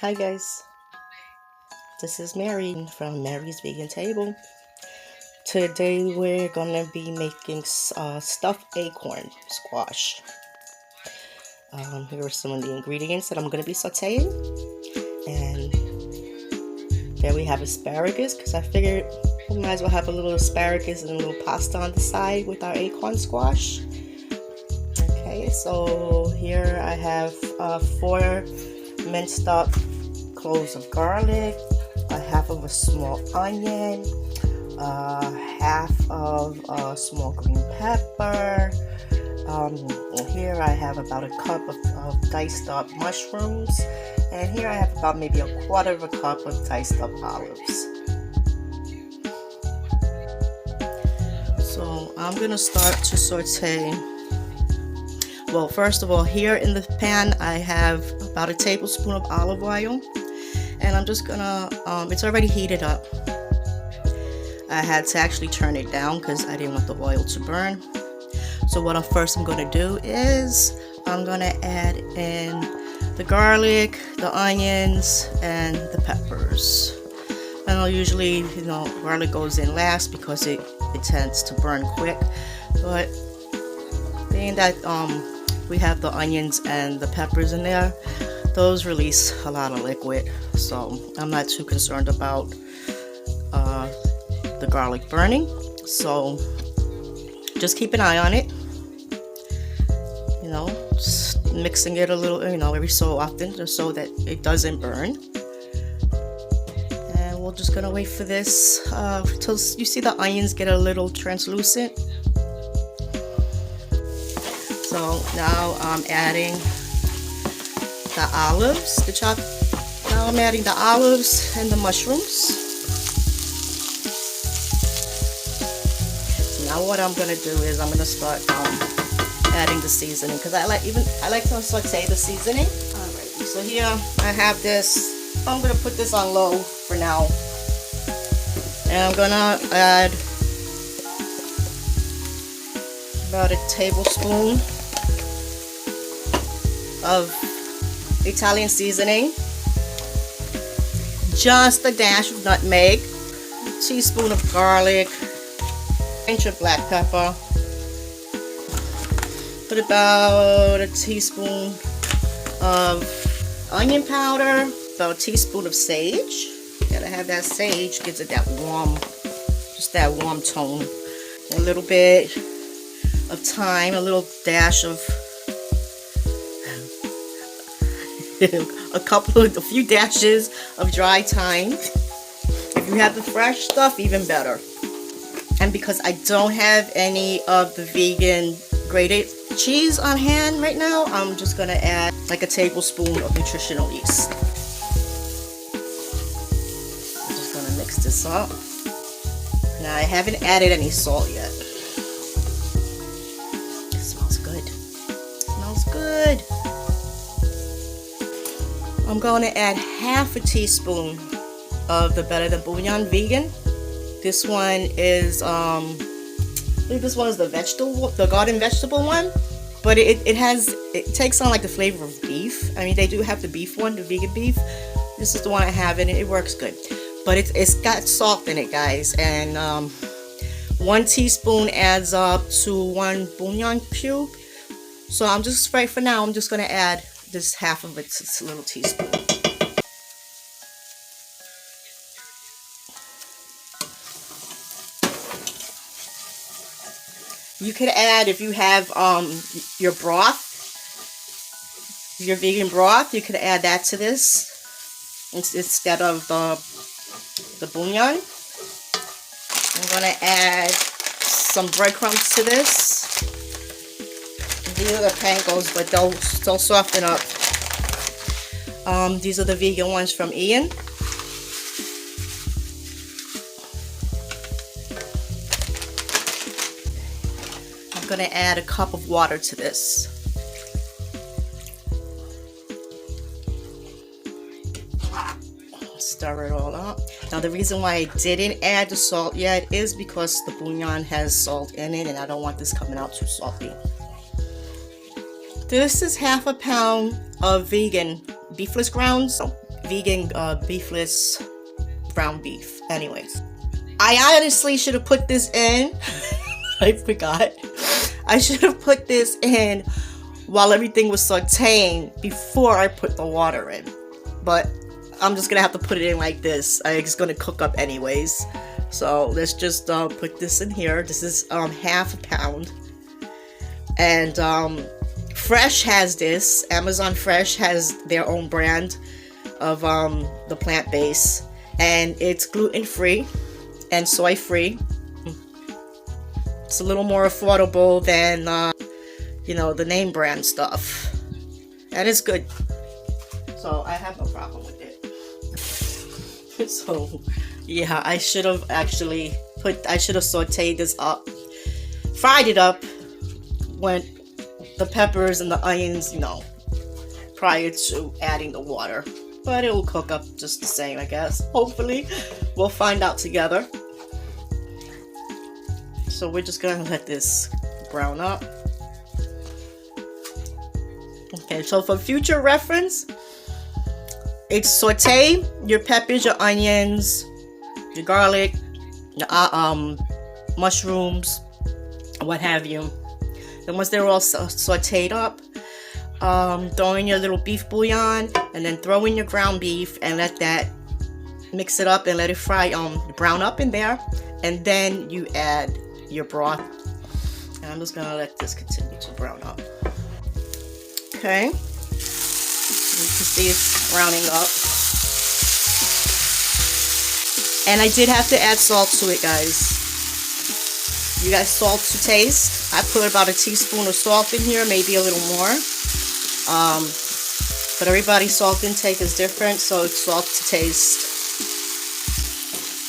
Hi guys, this is Mary from Mary's Vegan Table. Today we're gonna be making stuffed acorn squash. Here are some of the ingredients that I'm gonna be sauteing, and there we have asparagus because I figured we might as well have a little asparagus and a little pasta on the side with our acorn squash. Okay, so here I have 4 minced up cloves of garlic, a half of a small onion, half of a small green pepper. Here I have about a cup of diced up mushrooms, and here I have about maybe a 1/4 of a cup of diced up olives. So I'm gonna start to saute. Well, first of all, here in the pan I have about a tablespoon of olive oil, and I'm just gonna, it's already heated up. I had to actually turn it down because I didn't want the oil to burn. So what I'm gonna do is I'm gonna add in the garlic, the onions, and the peppers. And I'll usually, garlic goes in last because it tends to burn quick, but being that we have the onions and the peppers in there, those release a lot of liquid, so I'm not too concerned about the garlic burning. So just keep an eye on it, just mixing it a little, every so often, just so that it doesn't burn. And we're just gonna wait for this till you see the onions get a little translucent. So now I'm adding the olives, Now I'm adding the olives and the mushrooms. Now what I'm gonna do is I'm gonna start adding the seasoning, because I like to saute the seasoning. Alright, so here I have this. I'm gonna put this on low for now, and I'm gonna add about a tablespoon of Italian seasoning, just a dash of nutmeg, a teaspoon of garlic, pinch of black pepper, put about a teaspoon of onion powder, about a teaspoon of sage. Gotta have that sage, gives it that warm, just that warm tone. A little bit of thyme, a little dash of a few dashes of dry thyme. If you have the fresh stuff, even better. And because I don't have any of the vegan grated cheese on hand right now, I'm just gonna add like a tablespoon of nutritional yeast. I'm just gonna mix this up. Now I haven't added any salt yet. It smells good. It smells good. I'm going to add half a teaspoon of the Better Than Bouillon vegan. This one is, I think this one is the garden vegetable one, but it takes on like the flavor of beef. I mean, they do have the beef one, the vegan beef. This is the one I have, and it works good. But it's got salt in it, guys, and 1 teaspoon adds up to 1 bouillon cube. So I'm just, right for now, I'm just going to add this half of it's a little teaspoon. You could add, if you have your broth, your vegan broth, you could add that to this instead of the bouillon. I'm going to add some breadcrumbs to this. These are the pancos, but they'll soften up. These are the vegan ones from Ian. I'm going to add a cup of water to this. Stir it all up. Now the reason why I didn't add the salt yet is because the bouillon has salt in it, and I don't want this coming out too salty. This is half a pound of vegan beefless grounds. vegan beefless ground beef. Anyways, I honestly should have put this in. I forgot. I should have put this in while everything was sauteing before I put the water in. But I'm just gonna have to put it in like this. It's gonna cook up anyways. So let's just put this in here. This is half a pound. And Fresh has this. Amazon Fresh has their own brand of the plant-based. And it's gluten-free and soy-free. It's a little more affordable than, you know, the name brand stuff. And it's good. So I have no problem with it. So, yeah, I should have actually I should have sauteed this up. Fried it up when the peppers and the onions, you know, prior to adding the water. But it will cook up just the same, I guess. Hopefully. We'll find out together. So we're just gonna let this brown up. Okay, so for future reference, it's saute your peppers, your onions, your garlic, your mushrooms, what have you. Then once they're all sauteed up, throw in your little beef bouillon, and then throw in your ground beef and let that mix it up and let it fry brown up in there. And then you add your broth. And I'm just gonna let this continue to brown up. Okay, you can see it's browning up. And I did have to add salt to it, guys. You guys, salt to taste. I put about a teaspoon of salt in here, maybe a little more. But everybody's salt intake is different, so it's salt to taste.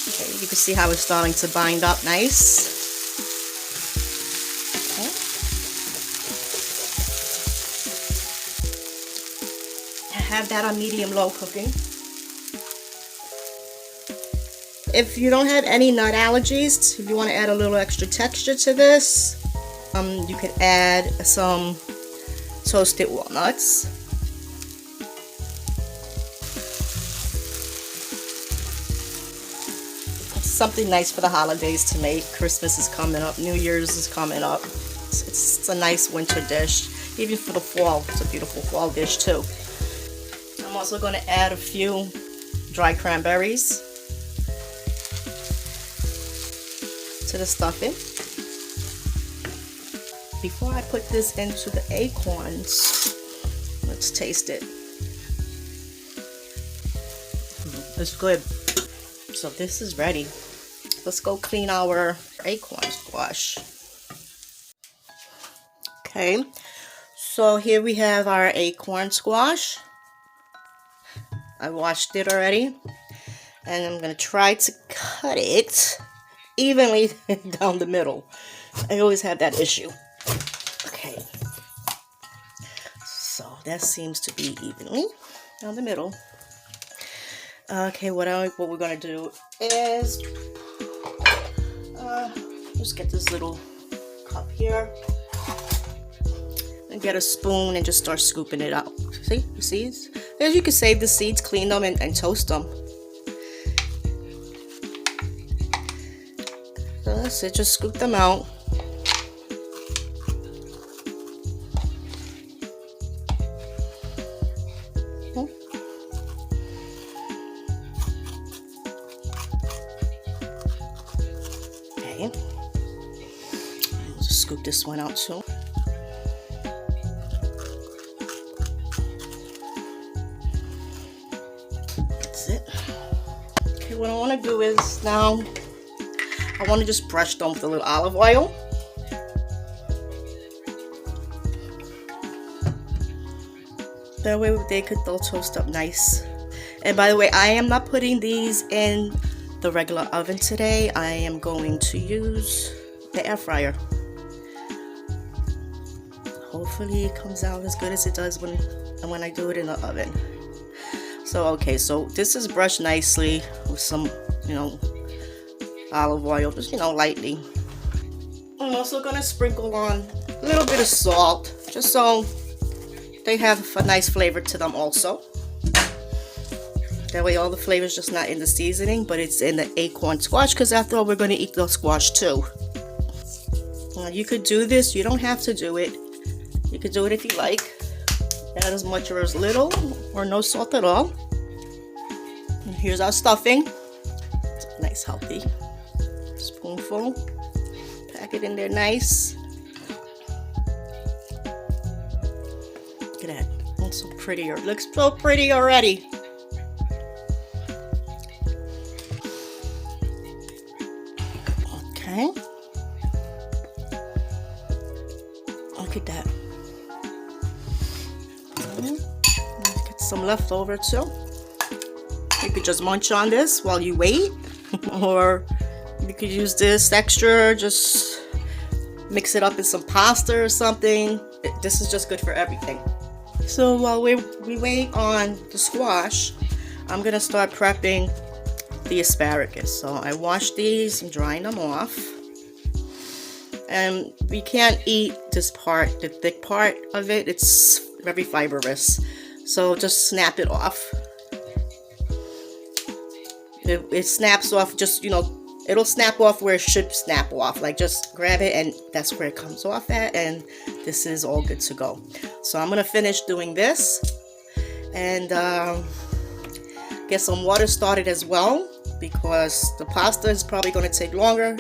Okay, you can see how it's starting to bind up nice. Have that on medium-low cooking. If you don't have any nut allergies, if you want to add a little extra texture to this, you can add some toasted walnuts. Something nice for the holidays to make. Christmas is coming up, New Year's is coming up. It's a nice winter dish. Even for the fall, it's a beautiful fall dish too. I'm also going to add a few dry cranberries to the stuffing. Before I put this into the acorns, let's taste it. It's good. So this is ready. Let's go clean our acorn squash. Okay, so here we have our acorn squash. I washed it already, and I'm gonna try to cut it evenly down the middle. I always have that issue. Okay, so that seems to be evenly down the middle. Okay, what we're gonna do is just get this little cup here and get a spoon and just start scooping it out. See the seeds? As you can save the seeds, clean them, and toast them. So that's it. Just scoop them out. Okay. Just scoop this one out too. What I want to do is now I want to just brush them with a little olive oil. That way they'll toast up nice. And by the way, I am not putting these in the regular oven today. I am going to use the air fryer. Hopefully it comes out as good as it does when I do it in the oven. So okay, so this is brushed nicely with some, you know, olive oil, just, you know, lightly. I'm also gonna sprinkle on a little bit of salt, just so they have a nice flavor to them also. That way all the flavor is just not in the seasoning, but it's in the acorn squash, because after all, we're going to eat the squash too. You could do this. You don't have to do it. You could do it if you like. Add as much or as little or no salt at all. And here's our stuffing. It's a nice healthy spoonful. Pack it in there nice. Look at that. It's so pretty. It looks so pretty already. Okay. Look at that. Get some left over too. You could just munch on this while you wait, or you could use this extra, just mix it up in some pasta or something. This is just good for everything. So while we wait on the squash, I'm gonna start prepping the asparagus. So I washed these and drying them off. And we can't eat this part, the thick part of it. It's very fibrous. So just snap it off. It snaps off, just, you know, it'll snap off where it should snap off. Like, just grab it and that's where it comes off at, and this is all good to go. So I'm gonna finish doing this and get some water started as well, because the pasta is probably going to take longer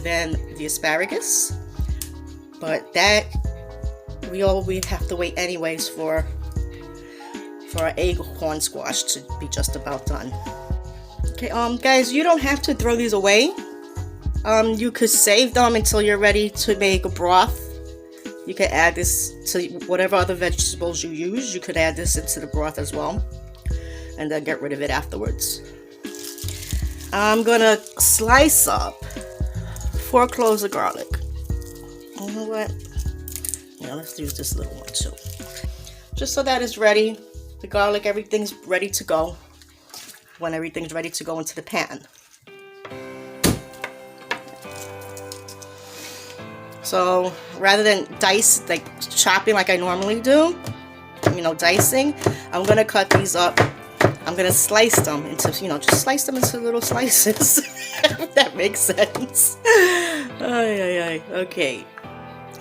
than the asparagus, but that we have to wait anyways for our acorn squash to be just about done. Okay, guys, you don't have to throw these away. You could save them until you're ready to make a broth. You could add this to whatever other vegetables you use. You could add this into the broth as well, and then get rid of it afterwards. I'm gonna slice up 4 cloves of garlic. You know what? Yeah, let's use this little one too. Just so that it's ready. The garlic, everything's ready to go. When everything's ready to go into the pan. So rather than chopping like I normally do, you know, dicing, I'm gonna cut these up. I'm gonna slice them into, you know, just slice them into little slices. If that makes sense. Okay.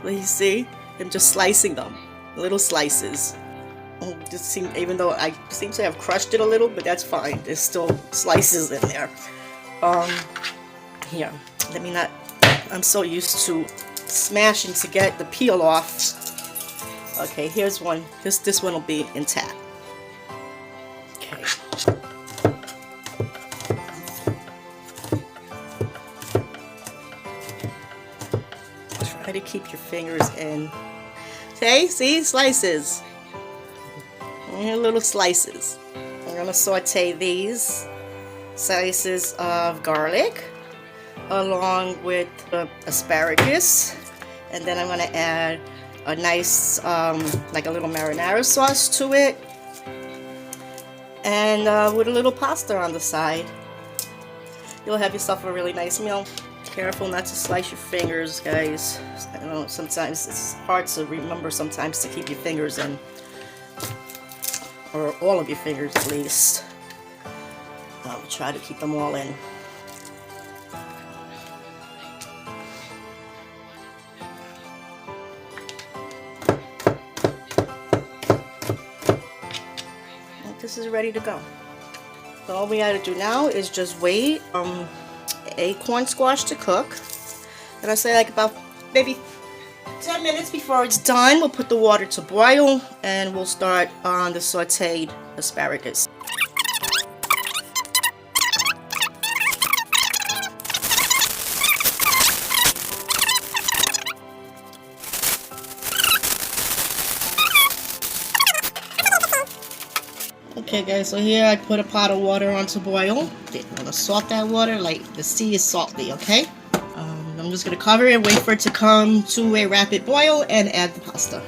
You see? I'm just slicing them. Little slices. Even though I seem to have crushed it a little, but that's fine. There's still slices in there. Here. Let me not... I'm so used to smashing to get the peel off. Okay, here's one. This one will be intact. Okay. Try to keep your fingers in. Okay, see? Slices. Little slices. I'm going to saute these slices of garlic along with the asparagus, and then I'm going to add a nice like a little marinara sauce to it, and with a little pasta on the side. You'll have yourself a really nice meal. Careful not to slice your fingers, guys. I know sometimes it's hard to remember sometimes to keep your fingers in, or all of your fingers at least. I'll try to keep them all in. This is ready to go. So all we gotta do now is just wait acorn squash to cook. And I say like about maybe 10 minutes before it's done, we'll put the water to boil and we'll start on the sauteed asparagus. Okay guys, so here I put a pot of water on to boil. I'm gonna salt that water like the sea is salty, okay? I'm just gonna cover it, wait for it to come to a rapid boil, and add the pasta.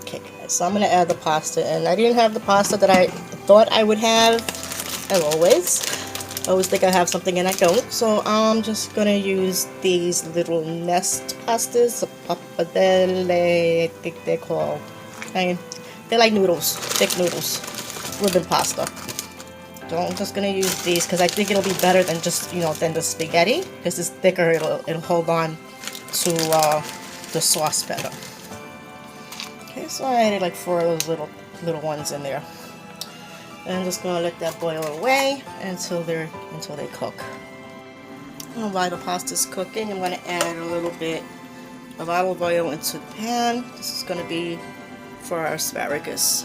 Okay guys, so I'm gonna add the pasta, and I didn't have the pasta that I thought I would have, as always. I always think I have something and I don't, so I'm just gonna use these little nest pastas, pappardelle, I think they're called. They're like noodles, thick noodles. Ribbon pasta. So I'm just gonna use these because I think it'll be better than just, you know, than the spaghetti, because it's thicker. It'll hold on to the sauce better. Okay, so I added like 4 of those little ones in there. And I'm just gonna let that boil away until they cook. And while the pasta's cooking, I'm gonna add a little bit of olive oil into the pan. This is gonna be for our asparagus.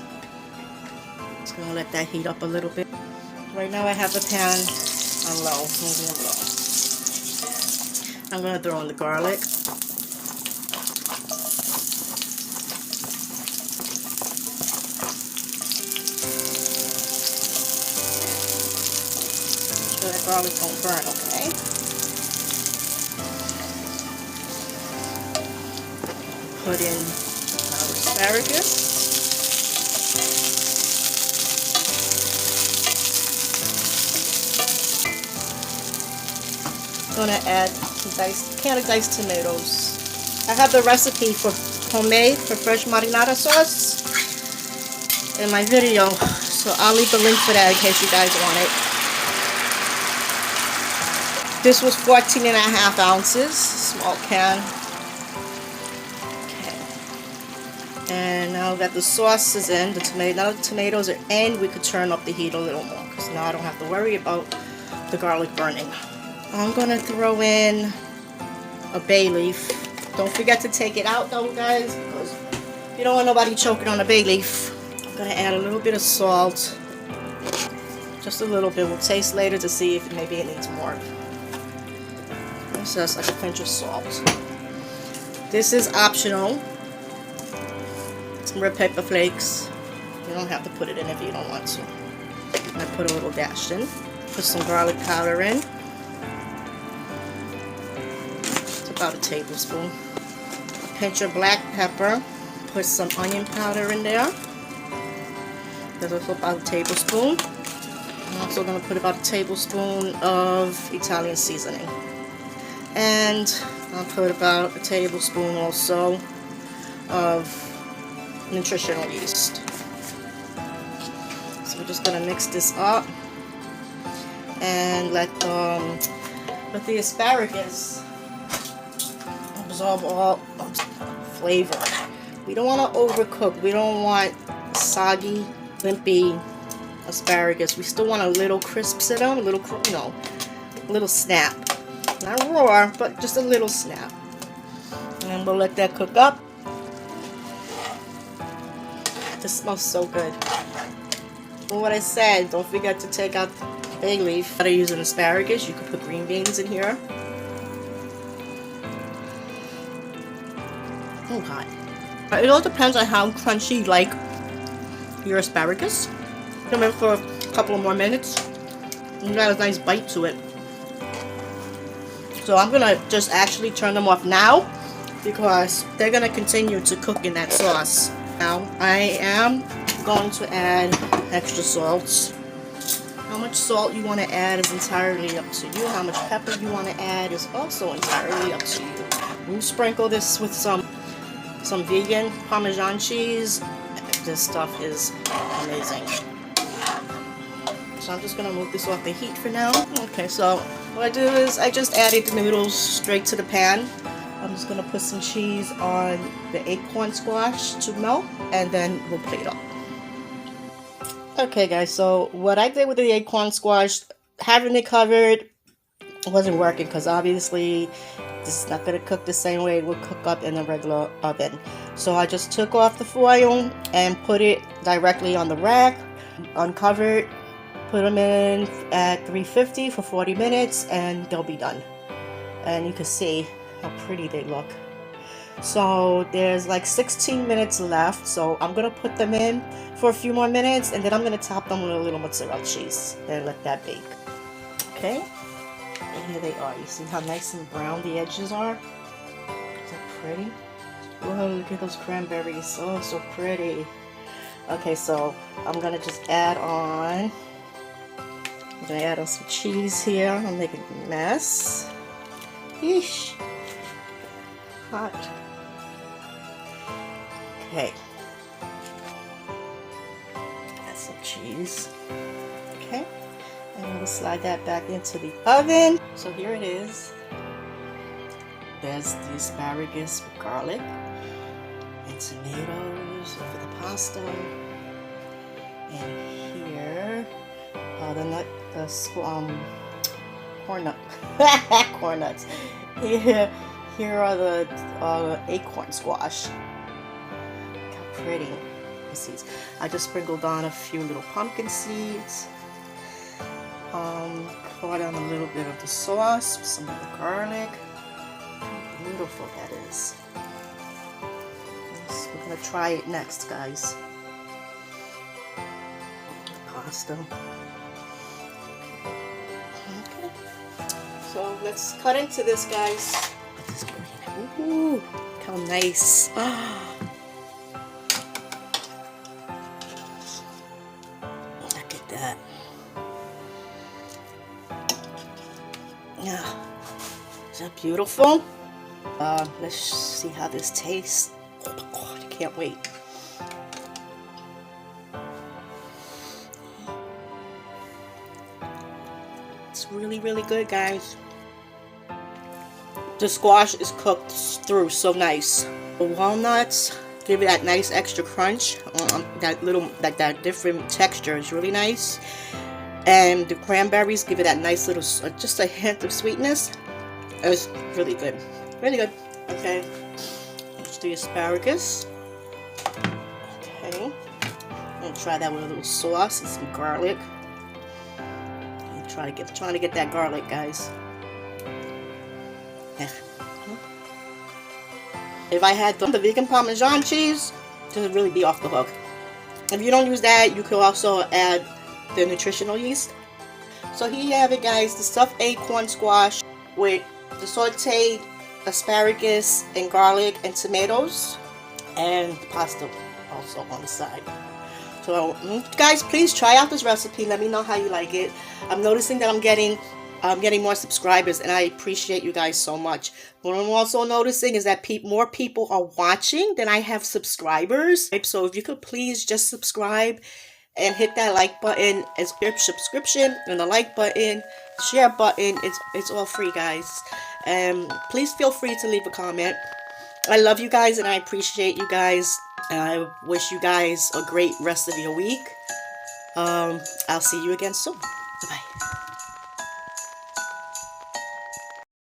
Just gonna let that heat up a little bit. Right now I have the pan on low, medium low. I'm gonna throw in the garlic. So that garlic don't burn, okay? Put in our asparagus. Gonna add can of diced tomatoes. I have the recipe for homemade for fresh marinara sauce in my video, so I'll leave the link for that in case you guys want it. This was 14.5 ounces, small can. Okay. And now that the sauce is in, now the tomatoes are in, we could turn up the heat a little more, because now I don't have to worry about the garlic burning. I'm gonna throw in a bay leaf. Don't forget to take it out though, guys, because you don't want nobody choking on a bay leaf. I'm gonna add a little bit of salt. Just a little bit. We'll taste later to see if maybe it needs more. It's just like a pinch of salt. This is optional. Some red pepper flakes. You don't have to put it in if you don't want to. I put a little dash in. Put some garlic powder in. About a tablespoon. A pinch of black pepper. Put some onion powder in there. That's also about a tablespoon. I'm also going to put about a tablespoon of Italian seasoning. And I'll put about a tablespoon also of nutritional yeast. So we're just going to mix this up and let the asparagus absorb all flavor. We don't want to overcook. We don't want soggy, limpy asparagus. We still want a little crisp to them, a little, you know, a little snap. Not raw, but just a little snap. And we'll let that cook up. This smells so good. Well, what I said, don't forget to take out the bay leaf. Instead of using asparagus, you could put green beans in here. Oh, hot. It all depends on how crunchy you like your asparagus. Put them in for a couple more minutes. You got a nice bite to it. So I'm gonna just actually turn them off now because they're gonna continue to cook in that sauce. Now I am going to add extra salt. How much salt you want to add is entirely up to you. How much pepper you want to add is also entirely up to you. We'll sprinkle this with some vegan Parmesan cheese. This stuff is amazing. So I'm just gonna move this off the heat for now. Okay, so what I do is I just added the noodles straight to the pan. I'm just gonna put some cheese on the acorn squash to melt, and then we'll plate up. Okay guys, so what I did with the acorn squash, having it covered wasn't working because obviously this is not going to cook the same way it would cook up in a regular oven. So I just took off the foil and put it directly on the rack, uncovered, put them in at 350 for 40 minutes and they'll be done. And you can see how pretty they look. So there's like 16 minutes left, so I'm going to put them in for a few more minutes and then I'm going to top them with a little mozzarella cheese and let that bake. Okay, and here they are. You see how nice and brown the edges are? Is that pretty? Whoa, look at those cranberries. Oh, so pretty. Okay, so I'm going to just add on, some cheese here. I'm making a mess. Yeesh. Hot. Okay. Add some cheese. Okay. And we'll slide that back into the oven. So here it is. There's the asparagus with garlic and tomatoes over the pasta. And here corn nut, corn nuts. Here are the acorn squash. Look how pretty the seeds. I just sprinkled on a few little pumpkin seeds. Poured on a little bit of the sauce, some of the garlic. How beautiful that is. Yes, we're gonna try it next, guys. Pasta. Okay. So let's cut into this, guys. Ooh, look how nice. Look at that. Yeah. Is that beautiful? Let's see how this tastes. Oh my God, I can't wait. It's really, really good, guys. The squash is cooked through so nice. The walnuts give it that nice extra crunch. That different texture is really nice. And the cranberries give it that nice little, just a hint of sweetness. It's really good. Really good. Okay. Let's do asparagus. Okay. I'm gonna try that with a little sauce and some garlic. I'm trying to get that garlic, guys. Yeah. If I had the vegan Parmesan cheese, it would really be off the hook. If you don't use that, you could also add the nutritional yeast. So here you have it, guys, the stuffed acorn squash with the sauteed asparagus and garlic and tomatoes, and the pasta also on the side. So guys, please try out this recipe. Let me know how you like it. I'm noticing that I'm getting more subscribers, and I appreciate you guys so much. What I'm also noticing is that more people are watching than I have subscribers. So if you could please just subscribe and hit that like button and subscription and the like button, share button. It's all free, guys. Please feel free to leave a comment. I love you guys and I appreciate you guys. I wish you guys a great rest of your week. I'll see you again soon. Bye-bye.